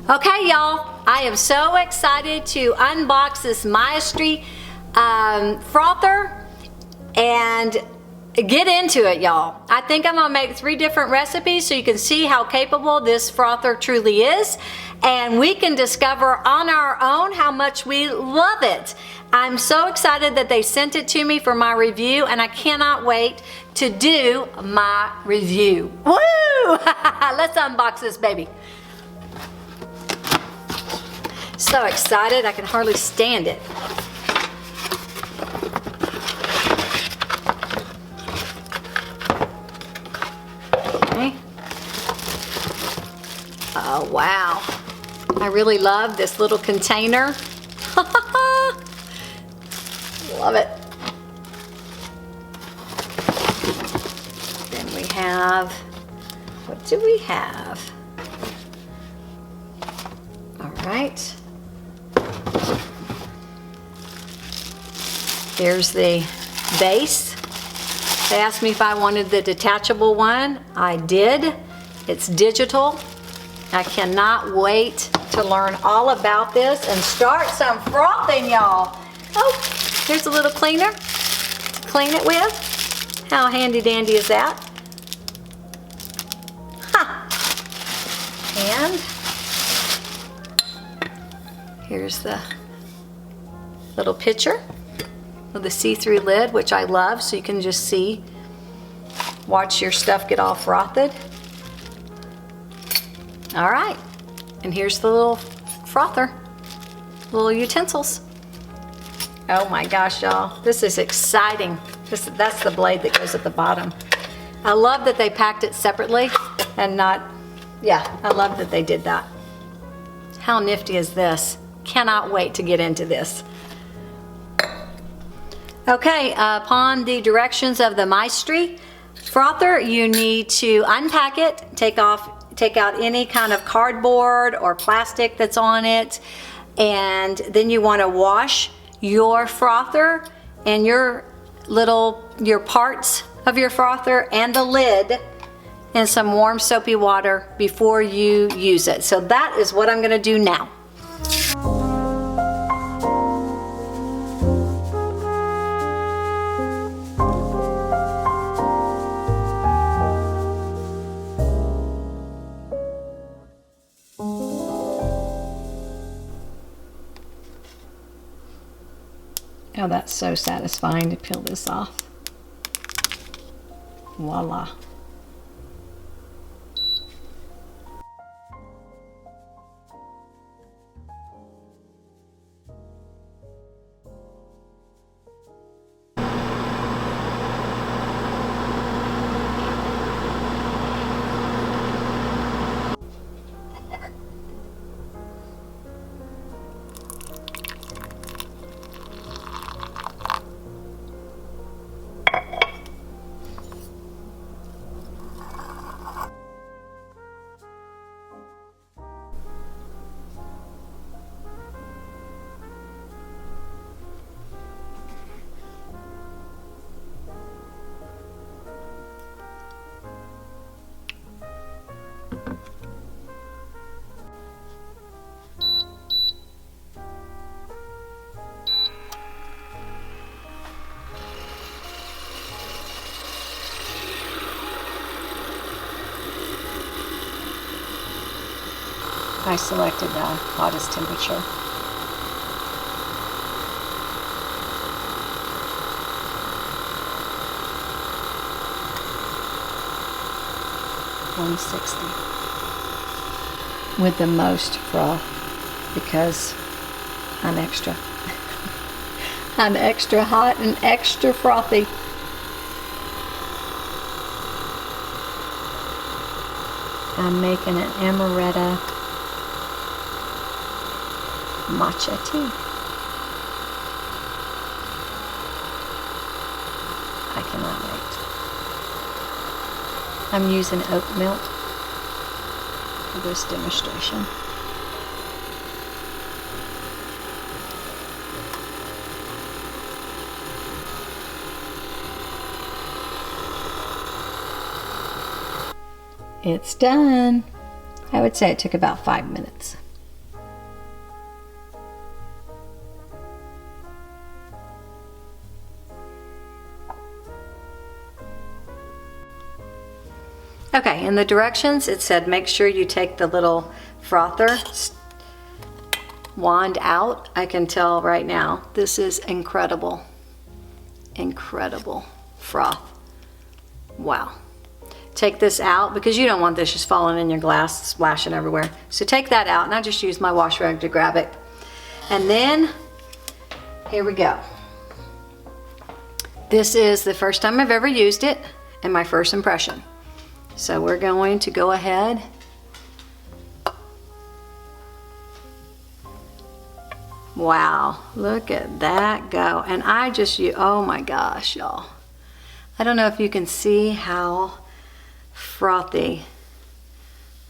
Okay, y'all, I am so excited to unbox this Maestri frother and get into it, y'all. I think I'm gonna make 3 different recipes so you can see how capable this frother truly is, and we can discover on our own how much we love it. I'm so excited that they sent it to me for my review, and I cannot wait to do my review. Woo! Let's unbox this baby. So excited, I can hardly stand it. Okay. Oh, wow. I really love this little container. Love it. Then we have, what do we have? All right. Here's the base. They asked me if I wanted the detachable one. I did. It's digital. I cannot wait to learn all about this and start some frothing, y'all. Oh, here's a little cleaner to clean it with. How handy dandy is that? Huh. And here's the little pitcher with a see-through lid, which I love, so you can just see, watch your stuff get all frothed. All right, and here's the little frother, little utensils. Oh my gosh, y'all, this is exciting. That's the blade that goes at the bottom. I love that they packed it separately and not, yeah, I love that they did that. How nifty is this? Cannot wait to get into this. Okay, upon the directions of the Maestri frother, you need to unpack it, take out any kind of cardboard or plastic that's on it, and then you want to wash your frother and your parts of your frother and the lid in some warm soapy water before you use it. So that is what I'm going to do now. Oh, that's so satisfying to peel this off. Voila. I selected the hottest temperature. $160 with the most froth because I'm extra. I'm extra hot and extra frothy. I'm making an amaretto matcha tea. I cannot wait. I'm using oat milk for this demonstration. It's done. I would say it took about 5 minutes. Okay, in the directions it said make sure you take the little frother wand out. I can tell right now this is incredible. Incredible froth. Wow. Take this out because you don't want this just falling in your glass, splashing everywhere. So take that out, and I just use my wash rag to grab it. And then, here we go. This is the first time I've ever used it and my first impression. So we're going to go ahead. Wow, look at that go. And I just, oh my gosh, y'all. I don't know if you can see how frothy.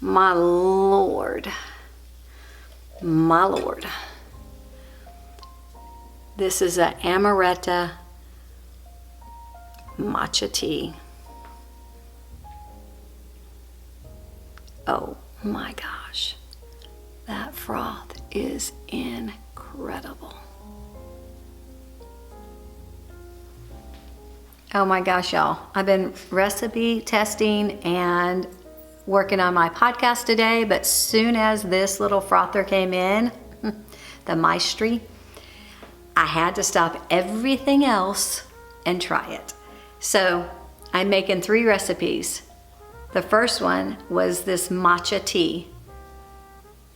My Lord. My Lord. This is an amaretto matcha tea. Oh my gosh. That froth is incredible. Oh my gosh, y'all. I've been recipe testing and working on my podcast today, but soon as this little frother came in, the Maestri, I had to stop everything else and try it. So I'm making 3 recipes. The first one was this matcha tea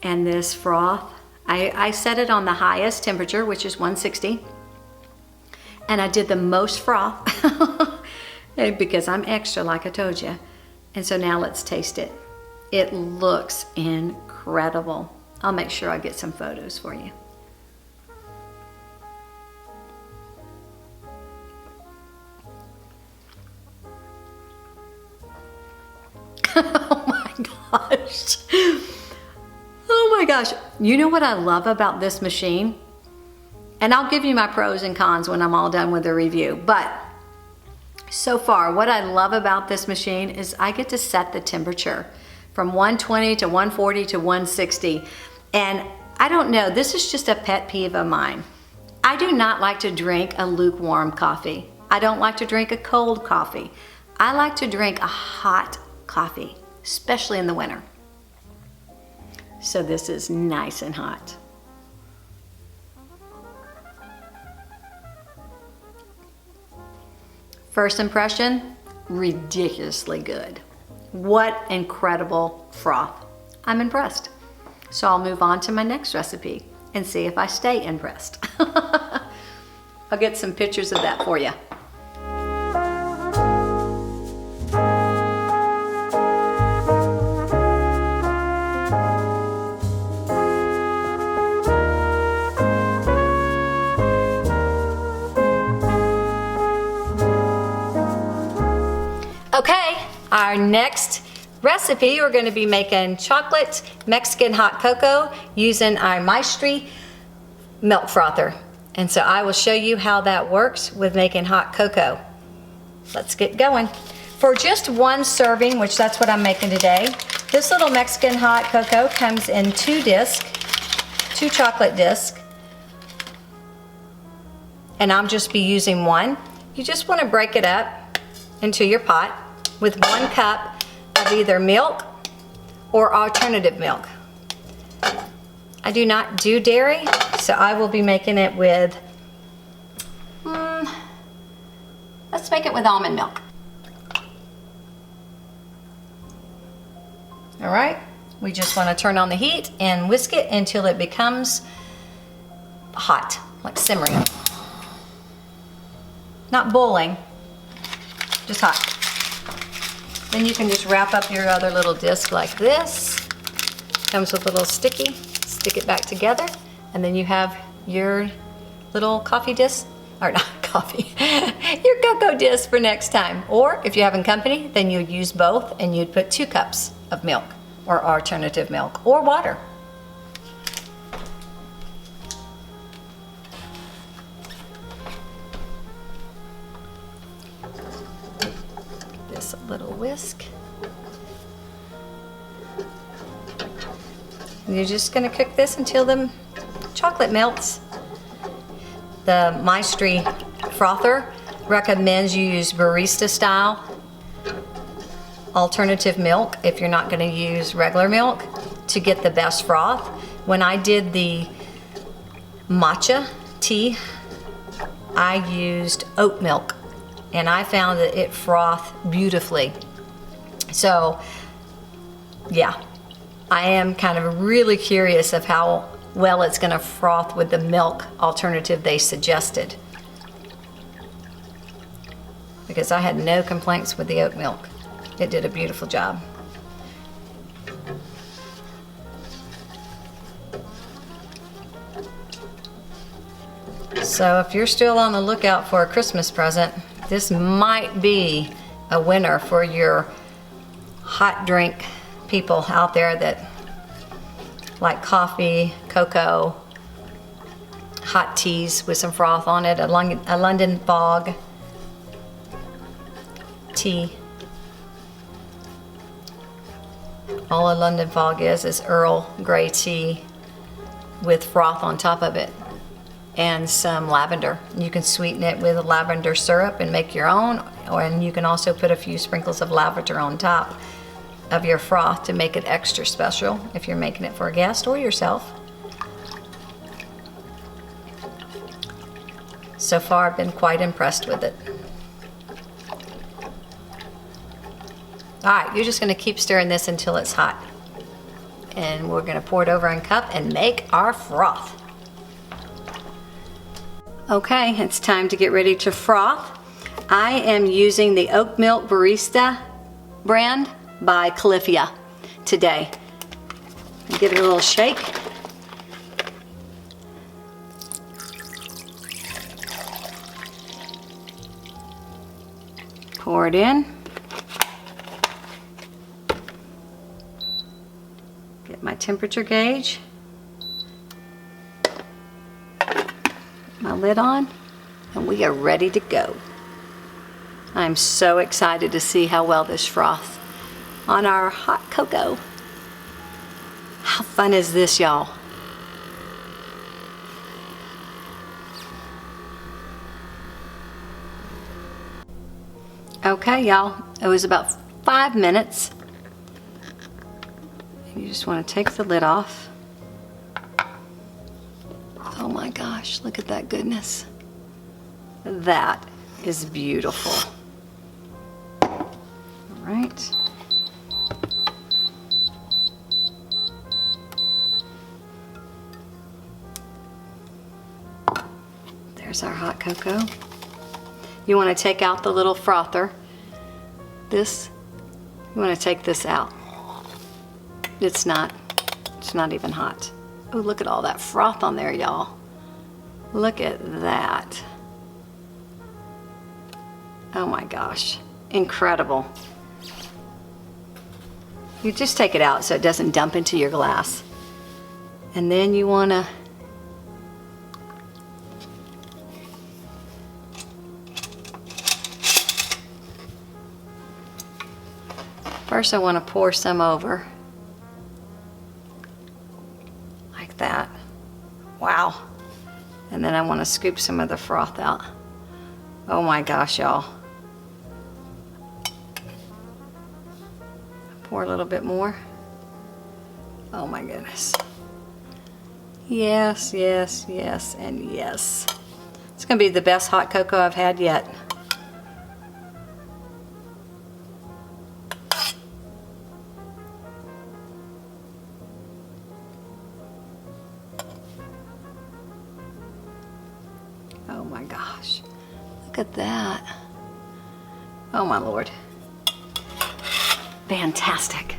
and this froth. I set it on the highest temperature, which is 160. And I did the most froth because I'm extra, like I told you. And so now let's taste it. It looks incredible. I'll make sure I get some photos for you. Oh my gosh. Oh my gosh. You know what I love about this machine? And I'll give you my pros and cons when I'm all done with the review. But so far, what I love about this machine is I get to set the temperature from 120 to 140 to 160. And I don't know, this is just a pet peeve of mine. I do not like to drink a lukewarm coffee. I don't like to drink a cold coffee. I like to drink a hot coffee, especially in the winter. So this is nice and hot. First impression, ridiculously good. What incredible froth. I'm impressed. So I'll move on to my next recipe and see if I stay impressed. I'll get some pictures of that for you. Okay, our next recipe, we're going to be making chocolate Mexican hot cocoa using our Maestri milk frother. And so I will show you how that works with making hot cocoa. Let's get going. For just 1 serving, which that's what I'm making today, this little Mexican hot cocoa comes in 2 chocolate discs. And I'll just be using 1. You just want to break it up into your pot with 1 cup of either milk or alternative milk. I do not do dairy, so I will be making it with, let's make it with almond milk. All right, we just want to turn on the heat and whisk it until it becomes hot, like simmering. Not boiling, just hot. Then you can just wrap up your other little disc like this. Comes with a little sticky. Stick it back together, and then you have your little coffee disc, or not coffee, your cocoa disc for next time. Or if you're having company, then you'd use both, and you'd put 2 cups of milk, or alternative milk, or water. This little whisk. And you're just going to cook this until the chocolate melts. The Maestri frother recommends you use barista style. alternative milk if you're not going to use regular milk to get the best froth. When I did the matcha tea, I used oat milk and I found that it frothed beautifully. So yeah, I am kind of really curious of how well it's going to froth with the milk alternative they suggested, because I had no complaints with the oat milk. It did a beautiful job. So if you're still on the lookout for a Christmas present, this might be a winner for your hot drink people out there that like coffee, cocoa, hot teas with some froth on it, a London fog tea. All a London fog is Earl Grey tea with froth on top of it and some lavender. You can sweeten it with lavender syrup and make your own, and you can also put a few sprinkles of lavender on top of your froth to make it extra special if you're making it for a guest or yourself. So far, I've been quite impressed with it. All right, you're just gonna keep stirring this until it's hot. And we're gonna pour it over in a cup and make our froth. Okay, it's time to get ready to froth. I am using the Oat Milk Barista brand by Califia today. Give it a little shake. Pour it in. Get my temperature gauge. Put my lid on, and we are ready to go. I'm so excited to see how well this froths on our hot cocoa. How fun is this, y'all? Okay, y'all, it was about 5 minutes. You just want to take the lid off. Oh my gosh, look at that goodness. That is beautiful. All right. There's our hot cocoa. You want to take out the little frother. You want to take this out. It's not even hot. Oh, look at all that froth on there, y'all. Look at that. Oh my gosh, incredible. You just take it out so it doesn't dump into your glass. And then you want to first I want to pour some over. Like that. Wow. And then I want to scoop some of the froth out. Oh my gosh, y'all. Pour a little bit more. Oh my goodness. Yes, yes, yes, and yes. It's gonna be the best hot cocoa I've had yet. Oh my gosh, look at that. Oh my Lord. Fantastic.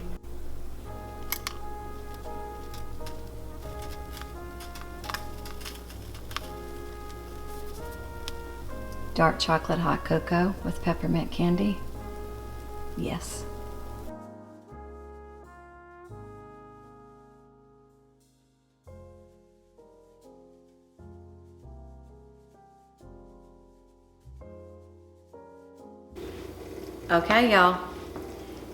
Dark chocolate hot cocoa with peppermint candy. Yes. Okay, y'all.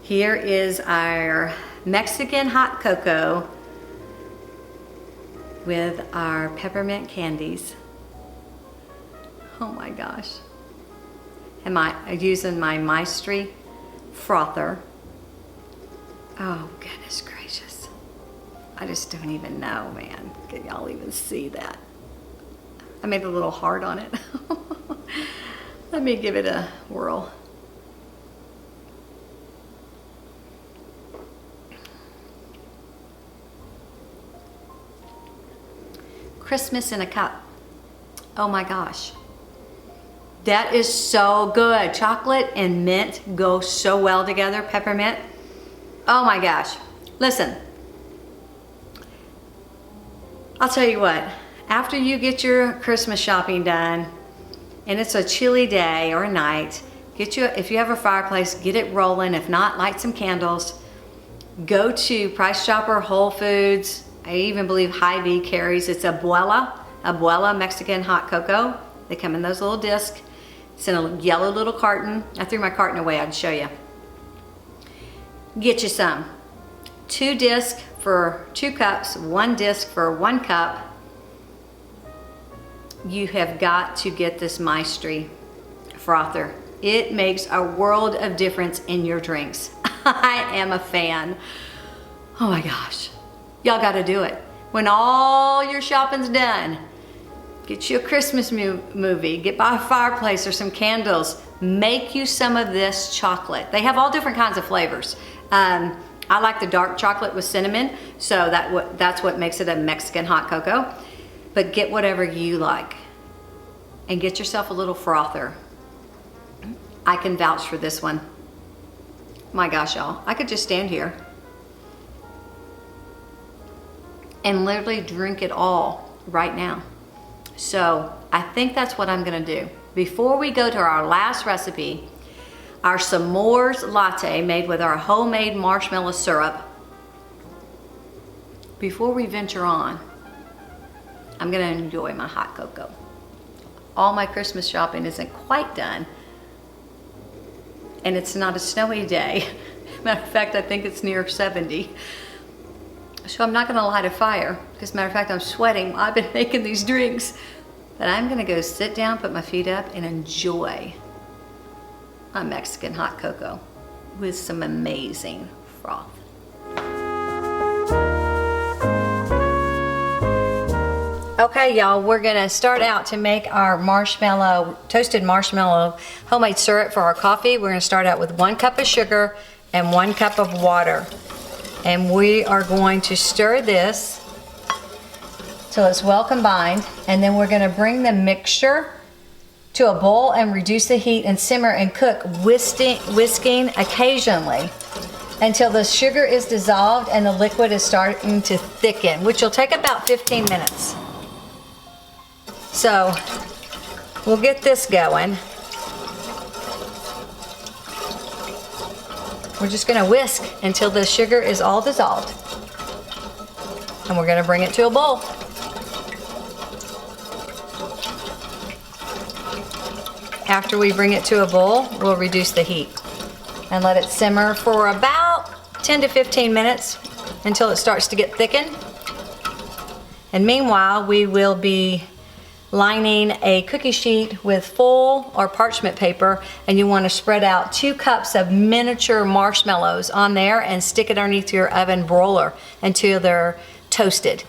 Here is our Mexican hot cocoa with our peppermint candies. Oh my gosh. And I'm using my Maestri frother Oh, goodness gracious. I just don't even know, man. Can y'all even see that? I made a little heart on it. Let me give it a whirl. Christmas in a cup. Oh my gosh. That is so good. Chocolate and mint go so well together. Peppermint. Oh my gosh. Listen. I'll tell you what. After you get your Christmas shopping done, and it's a chilly day or a night, if you have a fireplace, get it rolling. If not, light some candles. Go to Price Chopper, Whole Foods. I even believe Hy-Vee carries. It's Abuela Mexican Hot Cocoa. They come in those little discs. It's in a yellow little carton. I threw my carton away. I'd show you. Get you some. 2 discs for 2 cups. 1 disc for 1 cup. You have got to get this Maestri frother. It makes a world of difference in your drinks. I am a fan. Oh my gosh. Y'all gotta do it. When all your shopping's done, get you a Christmas movie, get by a fireplace or some candles, make you some of this chocolate. They have all different kinds of flavors. I like the dark chocolate with cinnamon, so that's what makes it a Mexican hot cocoa. But get whatever you like and get yourself a little frother. I can vouch for this one. My gosh, y'all, I could just stand here and literally drink it all right now. So I think that's what I'm gonna do. Before we go to our last recipe, our Smores latte made with our homemade marshmallow syrup, before we venture on, I'm gonna enjoy my hot cocoa. All my Christmas shopping isn't quite done, and it's not a snowy day. Matter of fact, I think it's near 70. So I'm not gonna light a fire, because matter of fact, I'm sweating while I've been making these drinks. But I'm gonna go sit down, put my feet up, and enjoy my Mexican hot cocoa with some amazing froth. Okay, y'all, we're gonna start out to make our toasted marshmallow homemade syrup for our coffee. We're gonna start out with 1 cup of sugar and 1 cup of water. And we are going to stir this till it's well combined. And then we're gonna bring the mixture to a boil and reduce the heat and simmer and cook, whisking occasionally until the sugar is dissolved and the liquid is starting to thicken, which will take about 15 minutes. So we'll get this going. We're just gonna whisk until the sugar is all dissolved. And we're gonna bring it to a boil. After we bring it to a boil, we'll reduce the heat and let it simmer for about 10 to 15 minutes until it starts to get thickened. And meanwhile, we will be lining a cookie sheet with foil or parchment paper, and you want to spread out 2 cups of miniature marshmallows on there and stick it underneath your oven broiler until they're toasted.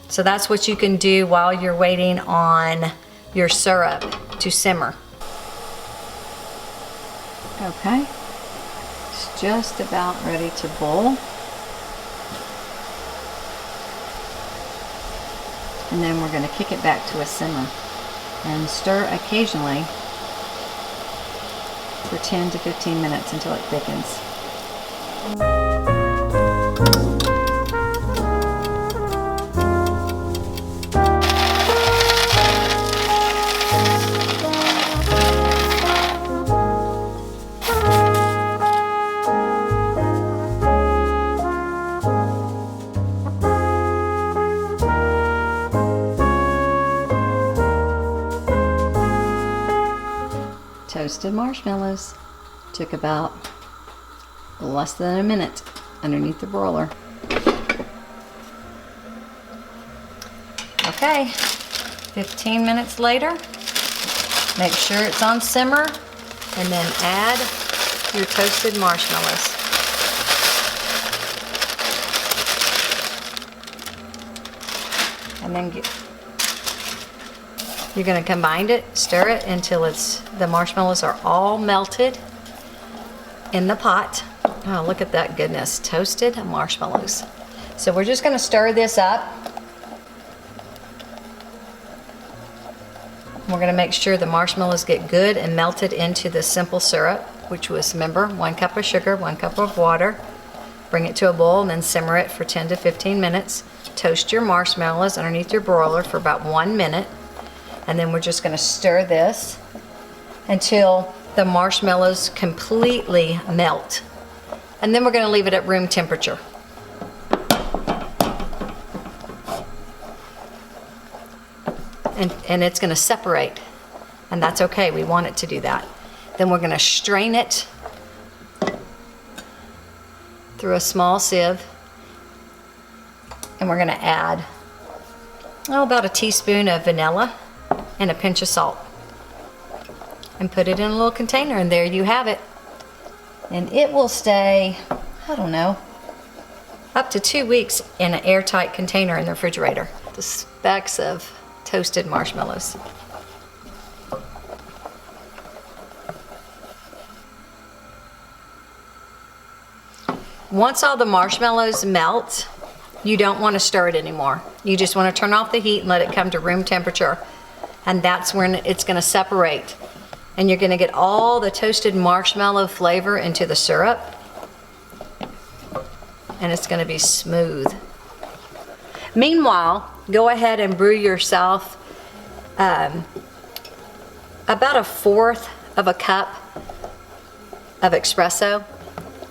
So that's what you can do while you're waiting on your syrup to simmer. Okay, it's just about ready to boil. And then we're going to kick it back to a simmer and stir occasionally for 10 to 15 minutes until it thickens. Toasted marshmallows took about less than a minute underneath the broiler. Okay, 15 minutes later, make sure it's on simmer and then add your toasted marshmallows. And then you're gonna combine it, stir it until the marshmallows are all melted in the pot. Oh, look at that goodness, toasted marshmallows. So we're just gonna stir this up. We're gonna make sure the marshmallows get good and melted into the simple syrup, which was, remember, 1 cup of sugar, 1 cup of water. Bring it to a boil and then simmer it for 10 to 15 minutes. Toast your marshmallows underneath your broiler for about 1 minute. And then we're just gonna stir this until the marshmallows completely melt. And then we're gonna leave it at room temperature. And it's gonna separate, and that's okay, we want it to do that. Then we're gonna strain it through a small sieve, and we're gonna add about a teaspoon of vanilla and a pinch of salt, and put it in a little container, and there you have it. And it will stay, I don't know, up to 2 weeks in an airtight container in the refrigerator. The specks of toasted marshmallows. Once all the marshmallows melt, you don't want to stir it anymore. You just want to turn off the heat and let it come to room temperature. And that's when it's going to separate. And you're going to get all the toasted marshmallow flavor into the syrup. And it's going to be smooth. Meanwhile, go ahead and brew yourself about 1/4 of a cup of espresso.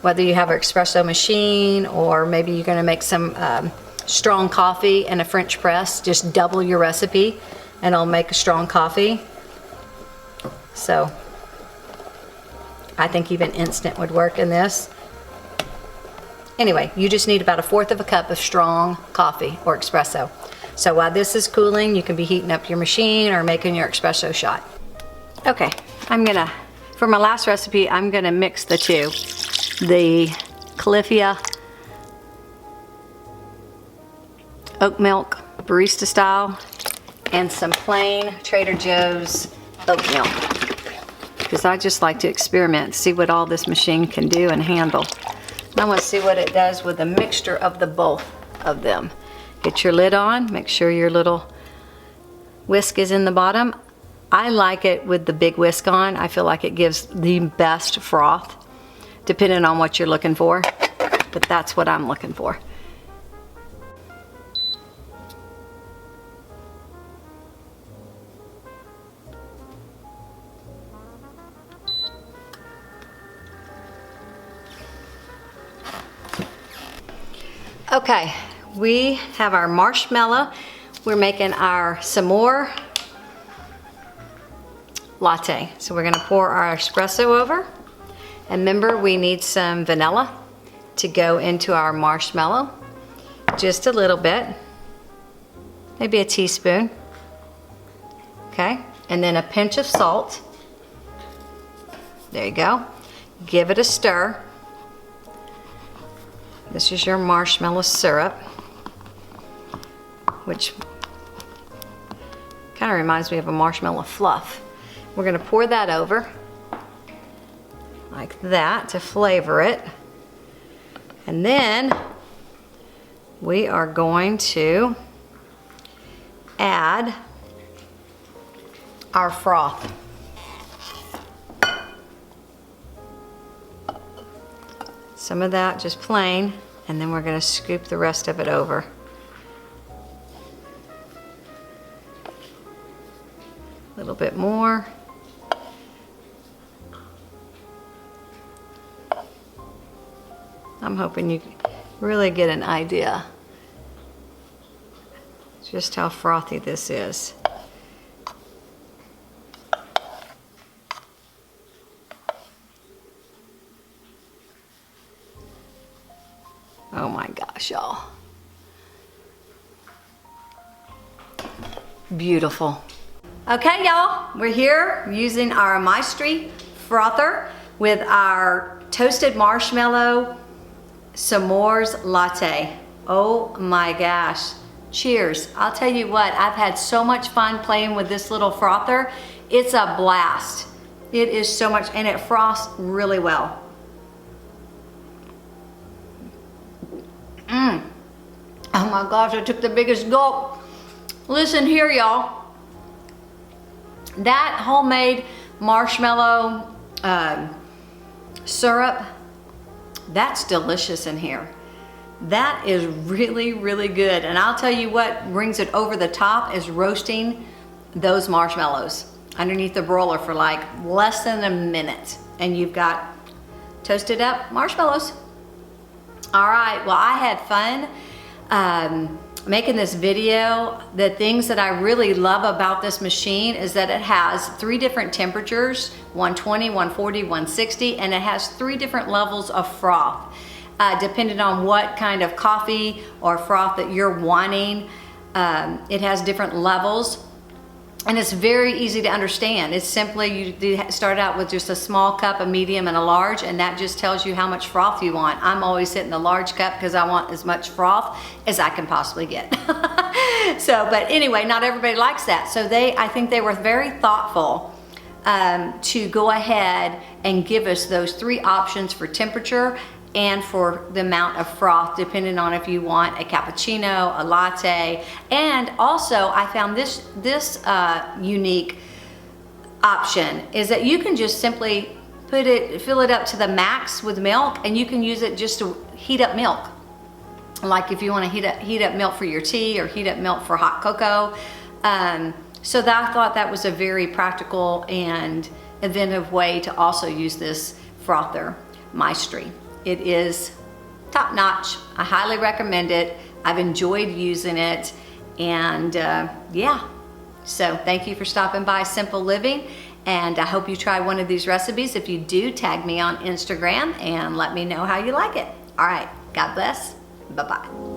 Whether you have an espresso machine or maybe you're going to make some strong coffee in a French press, just double your recipe and it'll make a strong coffee. So I think even instant would work in this. Anyway, you just need about 1/4 of a cup of strong coffee or espresso. So while this is cooling, you can be heating up your machine or making your espresso shot. Okay, for my last recipe, I'm gonna mix the two. The Califia oat milk, barista style, and some plain Trader Joe's oat milk. Because I just like to experiment, see what all this machine can do and handle. I want to see what it does with a mixture of the both of them. Get your lid on, make sure your little whisk is in the bottom. I like it with the big whisk on. I feel like it gives the best froth, depending on what you're looking for, but that's what I'm looking for. Okay, we have our marshmallow. We're making our s'more latte. So we're gonna pour our espresso over. And remember, we need some vanilla to go into our marshmallow. Just a little bit, maybe a teaspoon. Okay, and then a pinch of salt. There you go. Give it a stir. This is your marshmallow syrup, which kind of reminds me of a marshmallow fluff. We're gonna pour that over like that to flavor it. And then we are going to add our froth. Some of that just plain, and then we're going to scoop the rest of it over. A little bit more. I'm hoping you really get an idea just how frothy this is. Oh my gosh, y'all. Beautiful. Okay, y'all, we're here using our Maestri frother with our toasted marshmallow s'mores latte. Oh my gosh, Cheers. I'll tell you what, I've had so much fun playing with this little frother. It's a blast. It is so much, and it frosts really well. Oh my gosh, I took the biggest gulp. Listen here, y'all. That homemade marshmallow syrup, that's delicious in here. That is really, really good. And I'll tell you what brings it over the top is roasting those marshmallows underneath the broiler for like less than a minute. And you've got toasted up marshmallows. All right, well, I had fun making this video. The things that I really love about this machine is that it has 3 different temperatures, 120, 140, 160, and it has 3 different levels of froth. Depending on what kind of coffee or froth that you're wanting, it has different levels. And it's very easy to understand. It's simply, you start out with just a small cup, a medium, and a large, and that just tells you how much froth you want. I'm always hitting the large cup because I want as much froth as I can possibly get. So, but anyway, not everybody likes that. So I think they were very thoughtful to go ahead and give us those 3 options for temperature and for the amount of froth, depending on if you want a cappuccino, a latte. And also, I found this unique option is that you can just simply fill it up to the max with milk, and you can use it just to heat up milk. Like if you want to heat up milk for your tea or heat up milk for hot cocoa. So I thought that was a very practical and inventive way to also use this frother, Maestri. It is top notch. I highly recommend it. I've enjoyed using it, and yeah. So thank you for stopping by Simple Living, and I hope you try one of these recipes. If you do, tag me on Instagram and let me know how you like it. All right, God bless. Bye-bye.